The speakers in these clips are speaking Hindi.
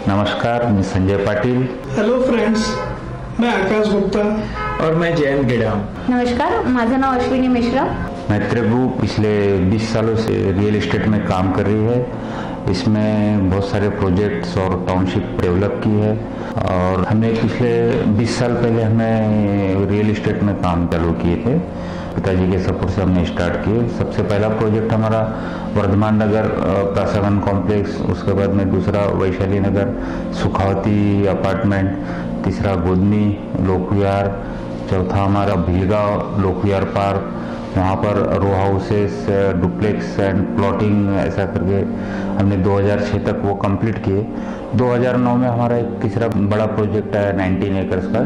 नमस्कार, मैं संजय पाटिल। हेलो फ्रेंड्स, मैं आकाश गुप्ता और मैं जयंत गेड़ा। नमस्कार, माझं नाव अश्विनी मिश्रा। मैत्री ग्रुप पिछले 20 सालों से रियल एस्टेट में काम कर रही है। इसमें बहुत सारे प्रोजेक्ट्स और टाउनशिप डेवलप की है और हमने पिछले 20 साल पहले हमने रियल एस्टेट में काम चालू किए थे। पिताजी के सपोर्ट से हमने स्टार्ट किए। सबसे पहला प्रोजेक्ट हमारा वर्धमान नगर प्रासागन कॉम्प्लेक्स, उसके बाद में दूसरा वैशाली नगर सुखावती अपार्टमेंट, तीसरा गोदनी लोकविहार, चौथा हमारा भीलगांव लोकविहार पार्क। वहाँ पर रो हाउसेस, डुप्लेक्स एंड प्लॉटिंग ऐसा करके हमने 2006 तक वो कंप्लीट किए। 2009 में हमारा एक तीसरा बड़ा प्रोजेक्ट है 19 एकर्स का,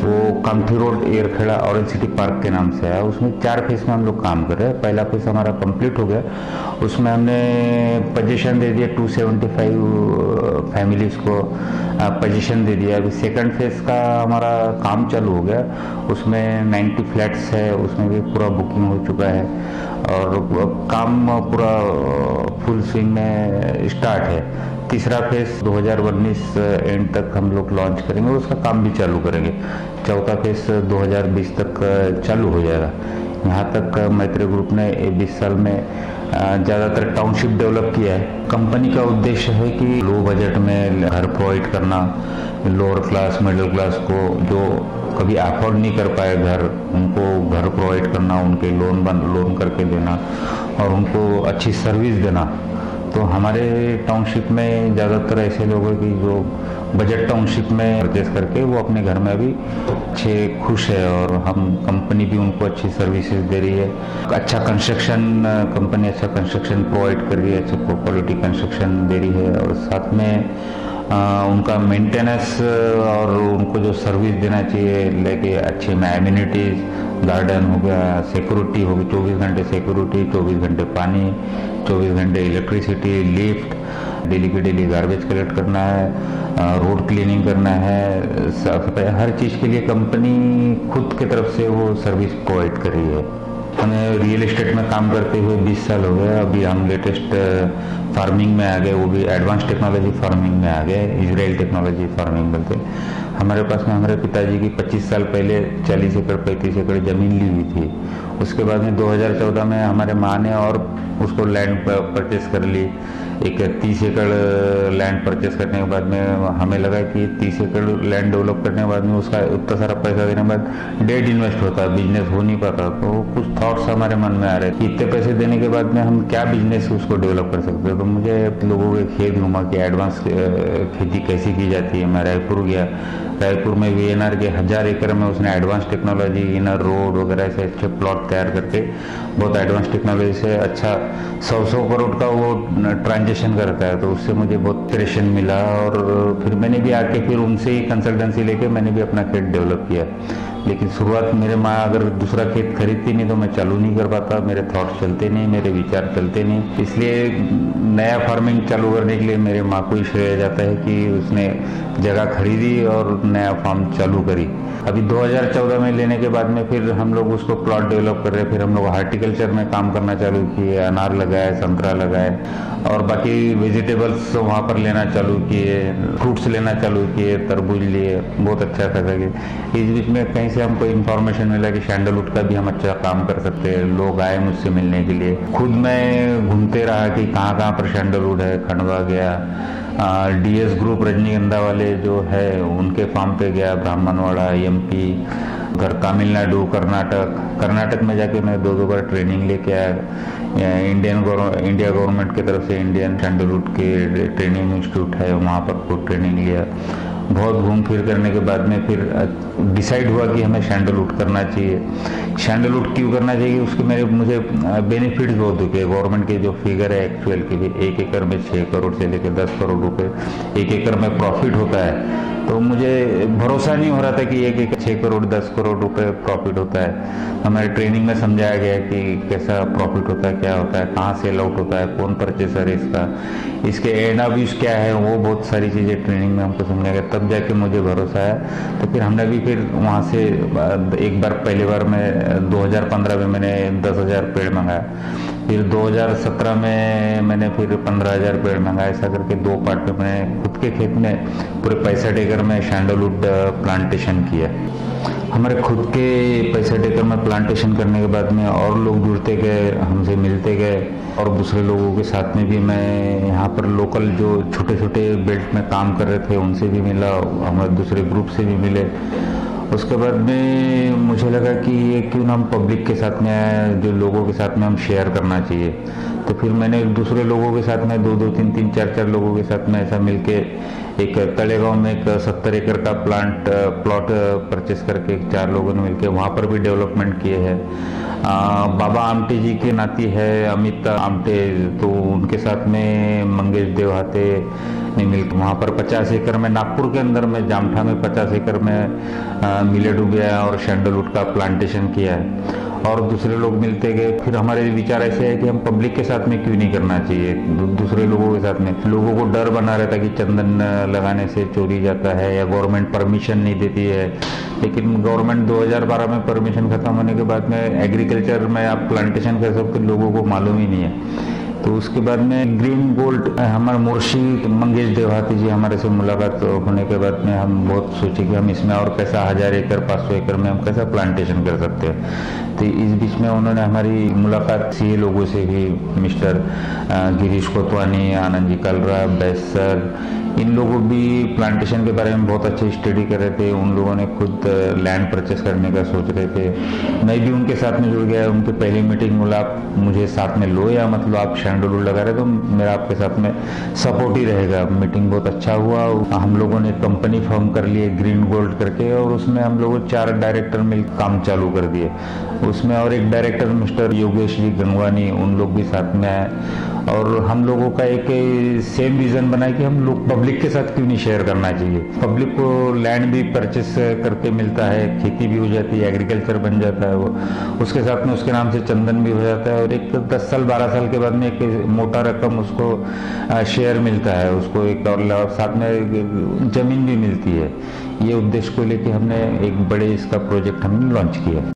वो Kamthi road Airkheda orange city park के नाम से है। उसमें 4 फेज में हम लोग काम कर रहे हैं। पहला फेज हमारा कंप्लीट हो गया, उसमें हमने पोजीशन दे दिया 275 फैमिलीज को पोजीशन दे दिया। अभी सेकंड फेज का हमारा काम चालू हो गया, उसमें 90 फ्लैट्स है, उसमें भी पूरा बुकिंग हो चुका है और काम पूरा फुल स्विंग में स्टार्ट है। तीसरा फेज 2019 एंड तक हम लोग लॉन्च करेंगे, उसका काम भी चालू करेंगे। चौथा फेज 2020 तक चालू हो जाएगा। यहाँ तक मैत्री ग्रुप ने 20 साल में ज़्यादातर टाउनशिप डेवलप किया है। कंपनी का उद्देश्य है कि लो बजट में घर प्रोवाइड करना, लोअर क्लास मिडिल क्लास को जो कभी अफोर्ड नहीं कर पाए घर, उनको घर प्रोवाइड करना, उनके लोन करके देना और उनको अच्छी सर्विस देना। तो हमारे टाउनशिप में ज़्यादातर ऐसे लोग हैं कि जो बजट टाउनशिप में परचेस करके वो अपने घर में भी अच्छे खुश है और हम कंपनी भी उनको अच्छी सर्विसेज दे रही है। अच्छा कंस्ट्रक्शन, कंपनी अच्छा कंस्ट्रक्शन प्रोवाइड कर रही है, अच्छी क्वालिटी कंस्ट्रक्शन दे रही है और साथ में उनका मेंटेनेंस और उनको जो सर्विस देना चाहिए लेके अच्छे में एमिनिटीज, गार्डन हो गया, सिक्योरिटी होगी, 24 घंटे सिक्योरिटी, 24 घंटे पानी, 24 घंटे इलेक्ट्रिसिटी, लिफ्ट, डेली की डेली गार्बेज कलेक्ट करना है, रोड क्लीनिंग करना है। हर चीज़ के लिए कंपनी खुद की तरफ से वो सर्विस प्रोवाइड कर रही है। हमें रियल एस्टेट में काम करते हुए 20 साल हो गए। अभी हम लेटेस्ट फार्मिंग में आ गए, वो भी एडवांस टेक्नोलॉजी फार्मिंग में आ गए, इजराइल टेक्नोलॉजी फार्मिंग बोलते। हमारे पास में हमारे पिताजी की 25 साल पहले 40 एकड़ 35 एकड़ ज़मीन ली हुई थी। उसके बाद में 2014 में हमारे माँ ने और उसको लैंड परचेस कर ली। एक 30 एकड़ लैंड परचेस करने के बाद में हमें लगा कि 30 एकड़ लैंड डेवलप करने के बाद में उसका उतना सारा पैसा देने के बाद डेड इन्वेस्ट होता है, बिजनेस हो नहीं पाता। तो कुछ थॉट्स हमारे मन में आ रहे कि इतने पैसे देने के बाद में हम क्या बिजनेस उसको डेवलप कर सकते हैं। तो मुझे लोगों के खेत घुमा कि एडवांस खेती कैसे की जाती है। मैं रायपुर गया, रायपुर में VNR के 1000 एकड़ में उसने एडवांस टेक्नोलॉजी, इनर रोड वगैरह से अच्छे प्लॉट तैयार करके बहुत एडवांस टेक्नोलॉजी से अच्छा 100 करोड़ का वो ट्रांजेक्शन करता है। तो उससे मुझे बहुत इंस्पिरेशन मिला और फिर मैंने भी आके फिर उनसे ही कंसल्टेंसी लेके मैंने भी अपना खेत डेवलप किया। लेकिन शुरुआत मेरे माँ अगर दूसरा खेत खरीदती नहीं तो मैं चालू नहीं कर पाता, मेरे थॉट्स चलते नहीं, मेरे विचार चलते नहीं। इसलिए नया फार्मिंग चालू करने के लिए मेरे माँ को ही श्रेय जाता है कि उसने जगह खरीदी और नया फार्म चालू करी। अभी 2014 में लेने के बाद में फिर हम लोग उसको प्लॉट डेवलप कर रहे हैं। फिर हम लोग हार्टिकल्चर में काम करना चालू किए, अनार लगाए, संतरा लगाए और बाकी वेजिटेबल्स वहाँ पर लेना चालू किए, फ्रूट्स लेना चालू किए, तरबूज लिए, बहुत अच्छा था करके। इस बीच में कहीं से हमको इन्फॉर्मेशन मिला कि सैंडलवुड का भी हम अच्छा काम कर सकते हैं। लोग आए मुझसे मिलने के लिए, खुद मैं घूमते रहा कि कहाँ कहाँ पर सैंडलवुड है। खंडवा गया, DS ग्रुप रजनीगंधा वाले जो है उनके फार्म पे गया, ब्राह्मणवाड़ा, MP, उधर तमिलनाडु, कर्नाटक में जाके मैं 2 बार ट्रेनिंग लेके आया। इंडिया गवर्नमेंट की तरफ से इंडियन सैंडलवुड के ट्रेनिंग इंस्टीट्यूट है, वहाँ पर खुद ट्रेनिंग लिया। बहुत घूम फिर करने के बाद में फिर डिसाइड हुआ कि हमें सैंडलवुड करना चाहिए। सैंडलवुड क्यों करना चाहिए, उसके मुझे बेनिफिट्स बहुत दिखे। गवर्नमेंट के जो फिगर है एक्चुअल के भी 1 एकड़ में 6 करोड़ से लेकर 10 करोड़ रुपए 1 एकड़ में प्रॉफिट होता है। तो मुझे भरोसा नहीं हो रहा था कि 1 एकड़ 6 करोड़ 10 करोड़ रुपए प्रॉफिट होता है। हमारे ट्रेनिंग में समझाया गया कि कैसा प्रॉफिट होता है, क्या होता है, कहाँ सेल आउट होता है, कौन परचेसर है इसका, इसके एंड ऑफ यूज क्या है, वो बहुत सारी चीज़ें ट्रेनिंग में हमको समझाया गया। तब जाके मुझे भरोसा है। तो फिर हमने भी फिर वहाँ से एक बार पहली बार मैं 2015 में मैंने 10,000 पेड़ मंगाया। फिर 2017 में मैंने फिर 15,000 पेड़ मंगाए। ऐसा करके 2 पार्ट में मैंने खुद के खेत में पूरे 65 एकड़ में सैंडलवुड प्लांटेशन किया। हमारे खुद के 65 एकड़ में प्लांटेशन करने के बाद में और लोग जुड़ते गए, हमसे मिलते गए, और दूसरे लोगों के साथ में भी मैं यहाँ पर लोकल जो छोटे छोटे बेल्ट में काम कर रहे थे उनसे भी मिला, हमारे दूसरे ग्रुप से भी मिले। उसके बाद में मुझे लगा कि ये क्यों ना हम पब्लिक के साथ में, जो लोगों के साथ में हम शेयर करना चाहिए। तो फिर मैंने दूसरे लोगों के साथ में 2-2, 3-3, 4-4 लोगों के साथ में ऐसा मिलके एक तलेगांव में एक 70 एकड़ का प्लॉट परचेस करके 4 लोगों ने मिलके वहाँ पर भी डेवलपमेंट किए हैं। बाबा आमटे जी के नाती है अमित आमटे, तो उनके साथ में मंगेश देवहाते ने मिलकर वहाँ पर 50 एकड़ में, नागपुर के अंदर में जामठा में 50 एकड़ में मिलेट उगाया और सैंडलवुड का प्लांटेशन किया है। और दूसरे लोग मिलते गए। फिर हमारे विचार ऐसे है कि हम पब्लिक के साथ में क्यों नहीं करना चाहिए, दूसरे लोगों के साथ में। लोगों को डर बना रहता है कि चंदन लगाने से चोरी जाता है या गवर्नमेंट परमिशन नहीं देती है, लेकिन गवर्नमेंट 2012 में परमिशन खत्म होने के बाद में एग्रीकल्चर में आप प्लांटेशन कर सकते, लोगों को मालूम ही नहीं है। तो उसके बाद में ग्रीन गोल्ड, हमारे मुर्शी मंगेश देवहाती जी हमारे से मुलाकात होने के बाद में हम बहुत सोचे कि हम इसमें और कैसा 1000 एकड़ 500 एकड़ में हम कैसा प्लांटेशन कर सकते हैं। तो इस बीच में उन्होंने हमारी मुलाकात सीए लोगों से ही, मिस्टर गिरीश कोतवानी, आनंद जी कलरा, बैस सर, इन लोगों भी प्लांटेशन के बारे में बहुत अच्छे स्टडी कर रहे थे। उन लोगों ने खुद लैंड परचेस करने का सोच रहे थे। मैं भी उनके साथ में जुड़ गया। उनकी पहली मीटिंग बोला आप मुझे साथ में लो, या मतलब आप सैंडलवुड लगा रहे तो मेरा आपके साथ में सपोर्ट ही रहेगा। मीटिंग बहुत अच्छा हुआ। हम लोगों ने कंपनी फॉर्म कर लिए ग्रीन गोल्ड करके, और उसमें हम लोगों 4 डायरेक्टर मिल काम चालू कर दिए। उसमें और एक डायरेक्टर मिस्टर योगेश जी गंगवानी, उन लोग भी साथ में आए। और हम लोगों का एक सेम विजन बना कि हम लोग पब्लिक के साथ क्यों नहीं शेयर करना चाहिए। पब्लिक को लैंड भी परचेस करके मिलता है, खेती भी हो जाती है, एग्रीकल्चर बन जाता है, वो उसके साथ में उसके नाम से चंदन भी हो जाता है, और एक 10 साल 12 साल के बाद में एक मोटा रकम उसको शेयर मिलता है, उसको एक और साथ में जमीन भी मिलती है। ये उद्देश्य को लेके हमने एक बड़े इसका प्रोजेक्ट हमने लॉन्च किया।